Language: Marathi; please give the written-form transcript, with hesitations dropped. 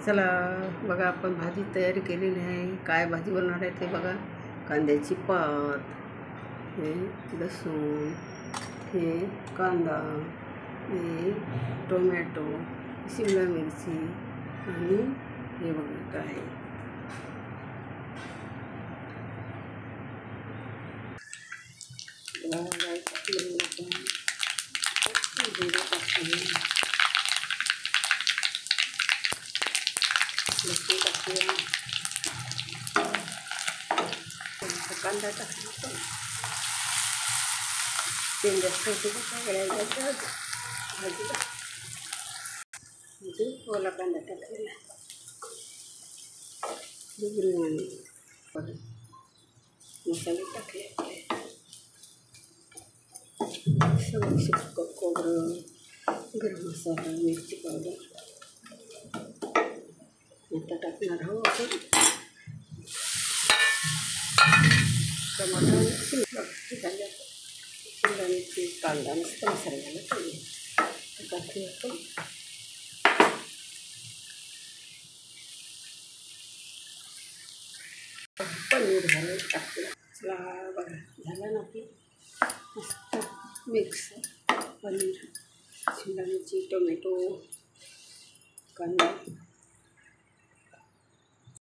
चला बघा, आपण भाजी तयारी केलेली आहे. काय भाजी बनवणार आहे ते बघा. कांद्याची पात, हे लसूण, हे कांदा, हे टोमॅटो, शिमला मिरची आणि हे बघा काय लसूण टाकूया, कांदा टाकला, तेल जास्त होते काय करायचं भाजीला, ओला कांदा टाकलेला, मसाले टाकले, सगळं सुकं खोबरं, गरम मसाला, मिरची पावडर आता टाकणार आहोत आपण. टमाटर, शिमला मिरची, कांदा मस्त मसाला झाला पाहिजे टाकूया आपण. पनीर झालं टाकलं. चला बघा, झालं ना आपलं मस्त मिक्स पनीर, शिमला मिरची, टोमॅटो, कांदा.